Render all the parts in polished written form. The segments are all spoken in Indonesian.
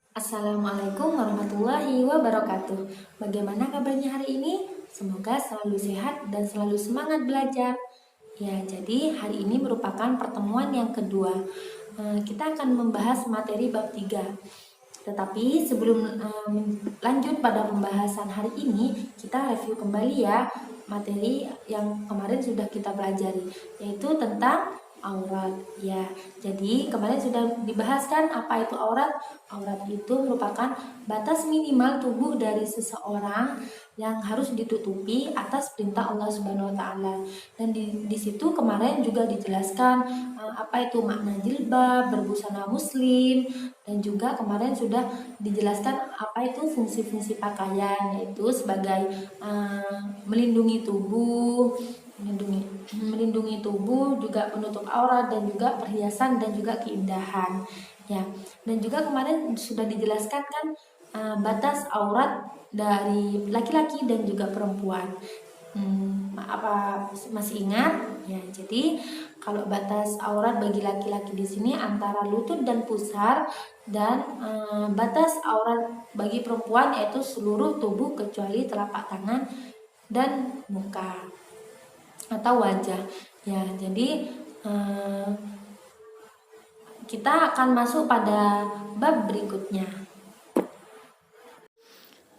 Assalamualaikum warahmatullahi wabarakatuh. Bagaimana kabarnya hari ini? Semoga selalu sehat dan selalu semangat belajar. Ya, jadi hari ini merupakan pertemuan yang kedua. Kita akan membahas materi bab 3. Tetapi sebelum lanjut pada pembahasan hari ini, kita review kembali ya materi yang kemarin sudah kita pelajari, yaitu tentang aurat. Ya, jadi kemarin sudah dibahaskan apa itu aurat. Aurat itu merupakan batas minimal tubuh dari seseorang yang harus ditutupi atas perintah Allah Subhanahu wa taala. Dan di situ kemarin juga dijelaskan apa itu makna jilbab, berbusana muslim, dan juga kemarin sudah dijelaskan apa itu fungsi-fungsi pakaian, yaitu sebagai melindungi tubuh, melindungi tubuh, juga penutup aurat, dan juga perhiasan dan juga keindahan. Ya, dan juga kemarin sudah dijelaskan kan batas aurat dari laki-laki dan juga perempuan. Apa masih ingat? Ya, jadi kalau batas aurat bagi laki-laki di sini antara lutut dan pusar, dan batas aurat bagi perempuan yaitu seluruh tubuh kecuali telapak tangan dan muka atau wajah. Ya, jadi kita akan masuk pada bab berikutnya.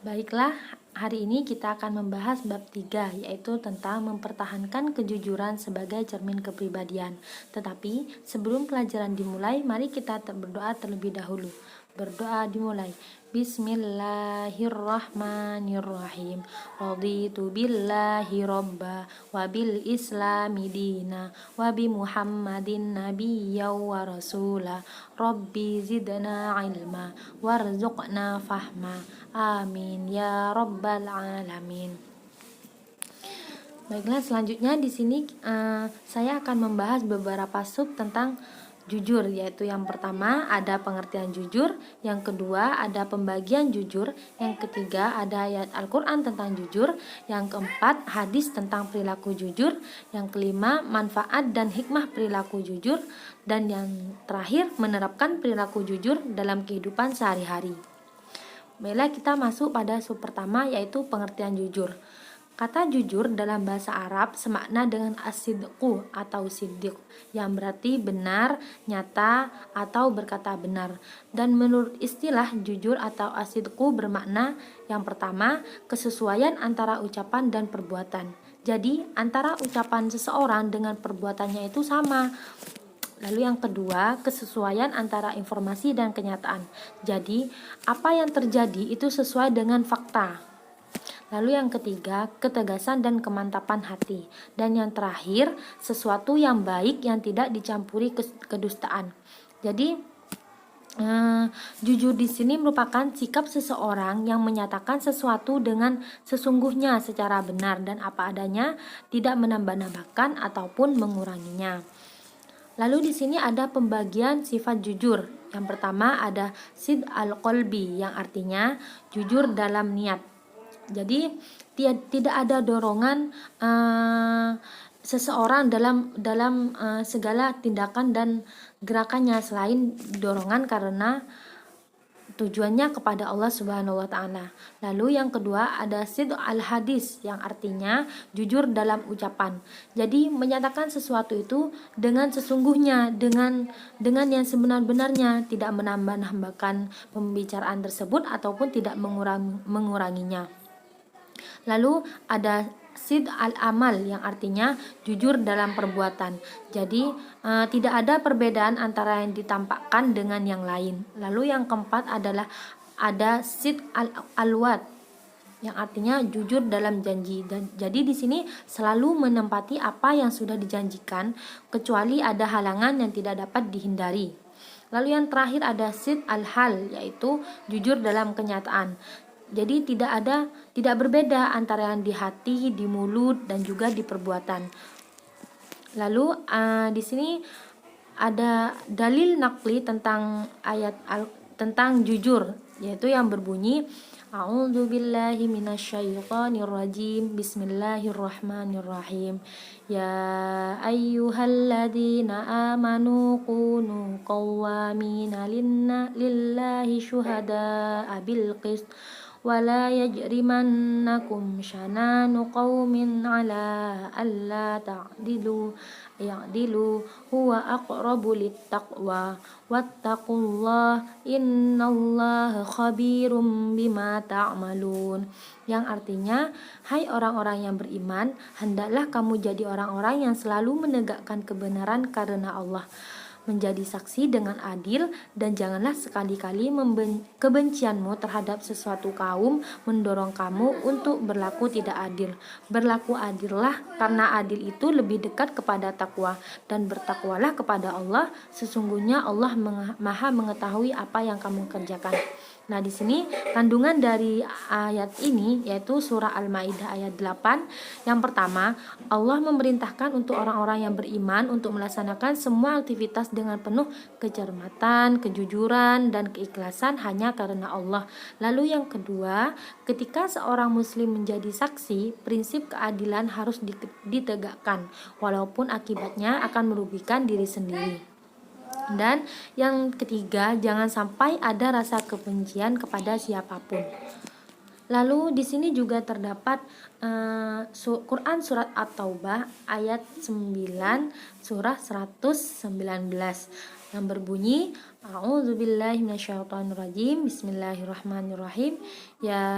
Baiklah, hari ini kita akan membahas bab 3, yaitu tentang mempertahankan kejujuran sebagai cermin kepribadian. Tetapi sebelum pelajaran dimulai, mari kita berdoa terlebih dahulu. Berdoa dimulai. Bismillahirrahmanirrahim. Raditu billahi robba wa bil islami dina wa bi muhammadin nabiyya wa rasula. Rabbi zidna ilma warzuqna fahma. Amin ya rabbal alamin. Baiklah, selanjutnya di sini saya akan membahas beberapa sub tentang jujur, yaitu yang pertama ada pengertian jujur, yang kedua ada pembagian jujur, yang ketiga ada ayat Al-Quran tentang jujur, yang keempat hadis tentang perilaku jujur, yang kelima manfaat dan hikmah perilaku jujur, dan yang terakhir menerapkan perilaku jujur dalam kehidupan sehari-hari. Baiklah, kita masuk pada sub pertama, yaitu pengertian jujur. Kata jujur dalam bahasa Arab semakna dengan as-sidqu atau siddiq, yang berarti benar, nyata, atau berkata benar. Dan menurut istilah jujur atau as-sidqu bermakna yang pertama, kesesuaian antara ucapan dan perbuatan. Jadi antara ucapan seseorang dengan perbuatannya itu sama. Lalu yang kedua, kesesuaian antara informasi dan kenyataan. Jadi apa yang terjadi itu sesuai dengan fakta. Lalu yang ketiga, ketegasan dan kemantapan hati. Dan yang terakhir, sesuatu yang baik yang tidak dicampuri kedustaan. Jadi jujur di sini merupakan sikap seseorang yang menyatakan sesuatu dengan sesungguhnya secara benar dan apa adanya, tidak menambah-nambahkan ataupun menguranginya. Lalu di sini ada pembagian sifat jujur. Yang pertama ada sid al-qalbi, yang artinya jujur dalam niat. Jadi tidak ada dorongan seseorang dalam segala tindakan dan gerakannya selain dorongan karena tujuannya kepada Allah Subhanahu wa taala. Lalu yang kedua ada sidq al-hadis, yang artinya jujur dalam ucapan. Jadi menyatakan sesuatu itu dengan sesungguhnya, dengan yang sebenar-benarnya, tidak menambah-nambahkan pembicaraan tersebut ataupun tidak menguranginya. Lalu ada sid al-amal, yang artinya jujur dalam perbuatan. Jadi tidak ada perbedaan antara yang ditampakkan dengan yang lain. Lalu yang keempat adalah ada sid al-alwat, yang artinya jujur dalam janji. Dan jadi di sini selalu menempati apa yang sudah dijanjikan kecuali ada halangan yang tidak dapat dihindari. Lalu yang terakhir ada sid al-hal, yaitu jujur dalam kenyataan. Jadi tidak berbeda antara yang di hati, di mulut, dan juga di perbuatan. Lalu di sini ada dalil nakli tentang ayat tentang jujur, yaitu yang berbunyi A'udzu billahi minasyaitonir rajim. Bismillahirrahmanirrahim. Ya ayyuhalladzina amanu kunu qawwamina lillahi syuhada'a bil qist wa la yajrimannakum shananu qaumin ala alla ta'dilu ya'dilu huwa aqrabu littaqwa wattaqullah innallaha khabirum bima ta'malun. Yang artinya, hai orang-orang yang beriman, hendaklah kamu jadi orang-orang yang selalu menegakkan kebenaran karena Allah, menjadi saksi dengan adil, dan janganlah sekali-kali kebencianmu terhadap sesuatu kaum mendorong kamu untuk berlaku tidak adil. Berlaku adillah, karena adil itu lebih dekat kepada takwa, dan bertakwalah kepada Allah, sesungguhnya Allah Maha mengetahui apa yang kamu kerjakan. Nah, di sini kandungan dari ayat ini yaitu surah Al-Maidah ayat 8. Yang pertama, Allah memerintahkan untuk orang-orang yang beriman untuk melaksanakan semua aktivitas dengan penuh kecermatan, kejujuran, dan keikhlasan hanya karena Allah. Lalu yang kedua, ketika seorang muslim menjadi saksi, prinsip keadilan harus ditegakkan walaupun akibatnya akan merugikan diri sendiri. Dan yang ketiga, jangan sampai ada rasa kebencian kepada siapapun. Lalu di sini juga terdapat Quran surat At-Taubah ayat 9 surah 119 yang berbunyi, A'udzubillahi minasyaitonirrajim. Bismillahirrahmanirrahim. Ya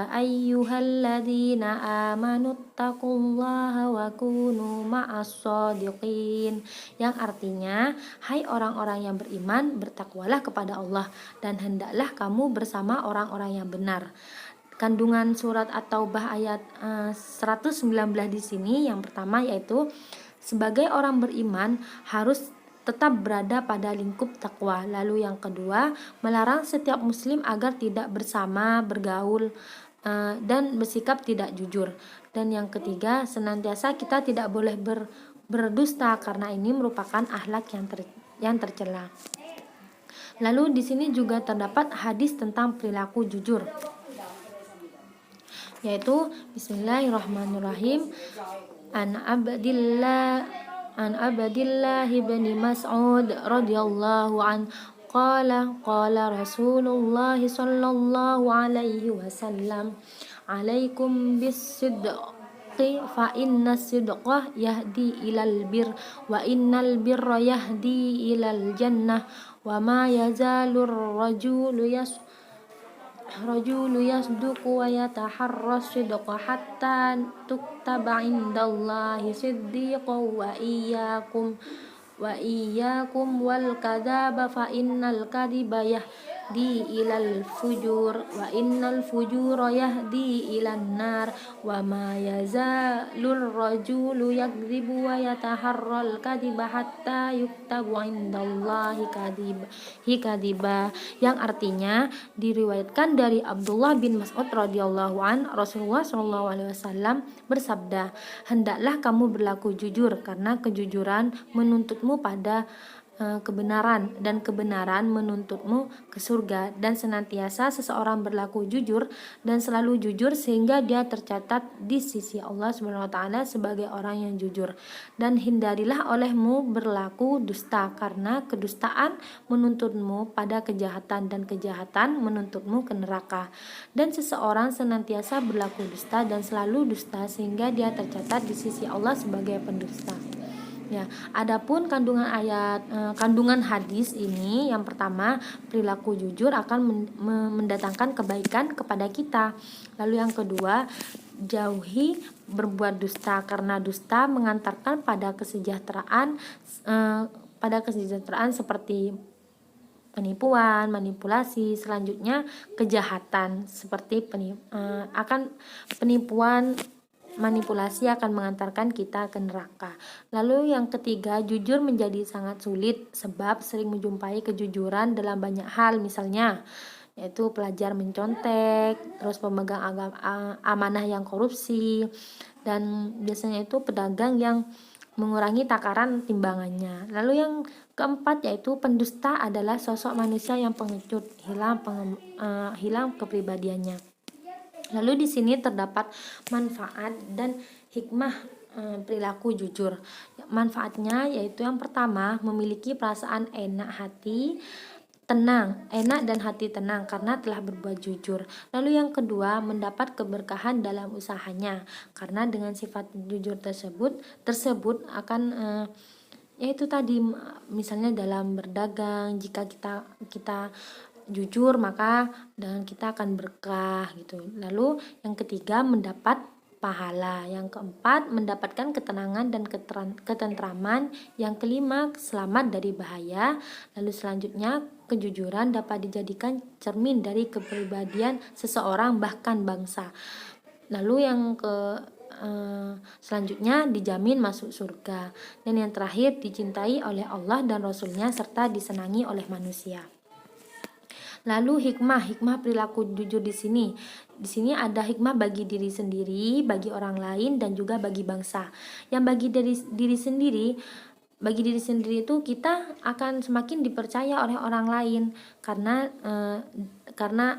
ayyuhalladzina amanu taqullaha wa kunu ma'as shadiqin. Yang artinya, hai orang-orang yang beriman, bertakwalah kepada Allah dan hendaklah kamu bersama orang-orang yang benar. Kandungan surat At-Taubah ayat 119 di sini yang pertama yaitu sebagai orang beriman harus tetap berada pada lingkup takwa. Lalu yang kedua, melarang setiap muslim agar tidak bersama, bergaul, dan bersikap tidak jujur. Dan yang ketiga, senantiasa kita tidak boleh berdusta karena ini merupakan akhlak yang tercela. Lalu di sini juga terdapat hadis tentang perilaku jujur, yaitu Bismillahirrahmanirrahim. An Abdillah bin Mas'ud radhiyallahu an qala Rasulullah sallallahu alaihi wasallam, alaikum bis-sidqi fa inna sidqa yahdi ilal bir wa innal birra yahdi ilal jannah wa ma yazalur rajulu yasduqu wa yataharra sidqa hatta tuktaba indallahi siddiqan wa iyyakum wal kadzaba fa innal kadhiba yahdi ilal fujur wa innal fujura yahdi ilan nar wa ma yazalur rajulu yakdzibu wa yataharral kadhiba hatta yuktabu indallahi kadhiba. Yang artinya diriwayatkan dari Abdullah bin Mas'ud radhiyallahu an, Rasulullah shallallahu alaihi wasallam bersabda, hendaklah kamu berlaku jujur karena kejujuran menuntutmu pada kebenaran dan kebenaran menuntutmu ke surga, dan senantiasa seseorang berlaku jujur dan selalu jujur sehingga dia tercatat di sisi Allah Subhanahu wa taala sebagai orang yang jujur. Dan hindarilah olehmu berlaku dusta karena kedustaan menuntutmu pada kejahatan dan kejahatan menuntutmu ke neraka. Dan seseorang senantiasa berlaku dusta dan selalu dusta sehingga dia tercatat di sisi Allah sebagai pendusta. Ya, adapun kandungan hadis ini yang pertama, perilaku jujur akan mendatangkan kebaikan kepada kita. Lalu yang kedua, jauhi berbuat dusta karena dusta mengantarkan pada kesejahteraan seperti penipuan, manipulasi, selanjutnya kejahatan seperti penipuan, manipulasi akan mengantarkan kita ke neraka. Lalu yang ketiga, jujur menjadi sangat sulit sebab sering menjumpai kejujuran dalam banyak hal, misalnya yaitu pelajar mencontek, terus pemegang amanah yang korupsi, dan biasanya itu pedagang yang mengurangi takaran timbangannya. Lalu yang keempat yaitu pendusta adalah sosok manusia yang pengecut, hilang kepribadiannya. Lalu di sini terdapat manfaat dan hikmah perilaku jujur. Manfaatnya yaitu yang pertama, memiliki perasaan enak hati, tenang, enak dan hati tenang karena telah berbuat jujur. Lalu yang kedua, mendapat keberkahan dalam usahanya karena dengan sifat jujur tersebut akan yaitu tadi, misalnya dalam berdagang, jika kita jujur maka dagang kita akan berkah gitu. Lalu yang ketiga, mendapat pahala. Yang keempat, mendapatkan ketenangan dan ketentraman. Yang kelima, selamat dari bahaya. Lalu selanjutnya, kejujuran dapat dijadikan cermin dari kepribadian seseorang bahkan bangsa. Lalu yang selanjutnya, dijamin masuk surga. Dan yang terakhir, dicintai oleh Allah dan Rasulnya serta disenangi oleh manusia. Lalu hikmah perilaku jujur di sini. Di sini ada hikmah bagi diri sendiri, bagi orang lain, dan juga bagi bangsa. Yang bagi diri sendiri itu kita akan semakin dipercaya oleh orang lain karena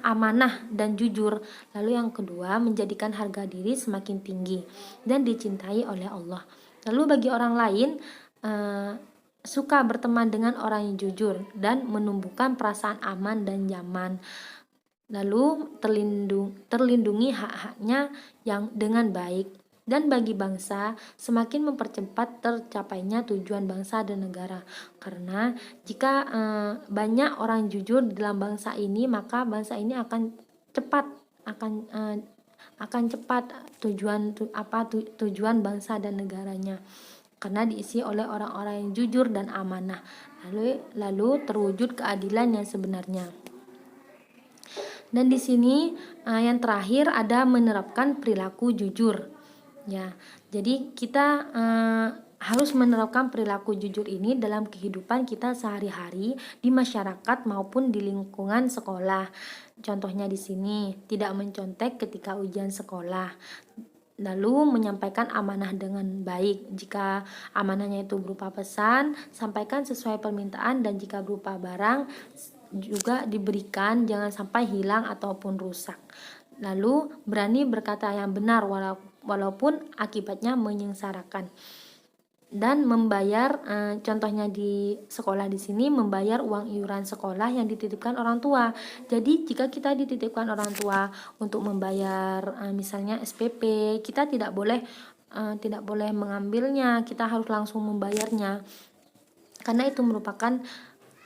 amanah dan jujur. Lalu yang kedua, menjadikan harga diri semakin tinggi dan dicintai oleh Allah. Lalu bagi orang lain, suka berteman dengan orang yang jujur dan menumbuhkan perasaan aman dan nyaman. Lalu terlindungi hak-haknya yang dengan baik. Dan bagi bangsa, semakin mempercepat tercapainya tujuan bangsa dan negara. Karena jika banyak orang jujur di dalam bangsa ini, maka bangsa ini akan cepat tujuan bangsa dan negaranya, karena diisi oleh orang-orang yang jujur dan amanah. Lalu terwujud keadilan yang sebenarnya. Dan di sini yang terakhir ada menerapkan perilaku jujur. Ya, jadi kita harus menerapkan perilaku jujur ini dalam kehidupan kita sehari-hari di masyarakat maupun di lingkungan sekolah. Contohnya di sini, tidak mencontek ketika ujian sekolah. Lalu menyampaikan amanah dengan baik. Jika amanahnya itu berupa pesan, sampaikan sesuai permintaan, dan jika berupa barang juga diberikan, jangan sampai hilang ataupun rusak. Lalu berani berkata yang benar walaupun akibatnya menyengsarakan. Dan membayar, contohnya di sekolah di sini, membayar uang iuran sekolah yang dititipkan orang tua. Jadi jika kita dititipkan orang tua untuk membayar misalnya SPP, kita tidak boleh mengambilnya, kita harus langsung membayarnya. Karena itu merupakan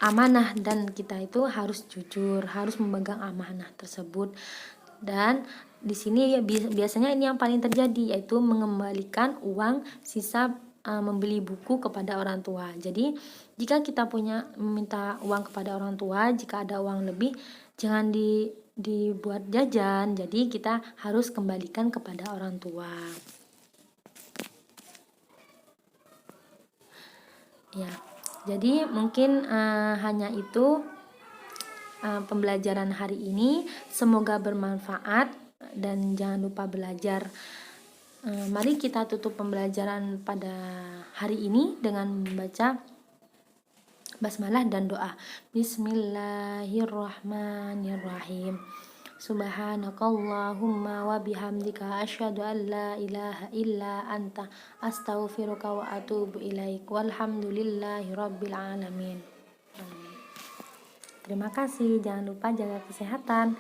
amanah dan kita itu harus jujur, harus memegang amanah tersebut. Dan di sini biasanya ini yang paling terjadi, yaitu mengembalikan uang sisa membeli buku kepada orang tua. Jadi jika kita meminta uang kepada orang tua, jika ada uang lebih jangan dibuat jajan. Jadi kita harus kembalikan kepada orang tua. Ya, jadi mungkin hanya itu pembelajaran hari ini. Semoga bermanfaat dan jangan lupa belajar. Mari kita tutup pembelajaran pada hari ini dengan membaca basmalah dan doa. Bismillahirrahmanirrahim. Subhanakallahumma wa bihamdika asyhadu an la ilaha illa anta astaghfiruka wa atubu ilaik. Walhamdulillahi rabbil alamin. Terima kasih. Jangan lupa jaga kesehatan.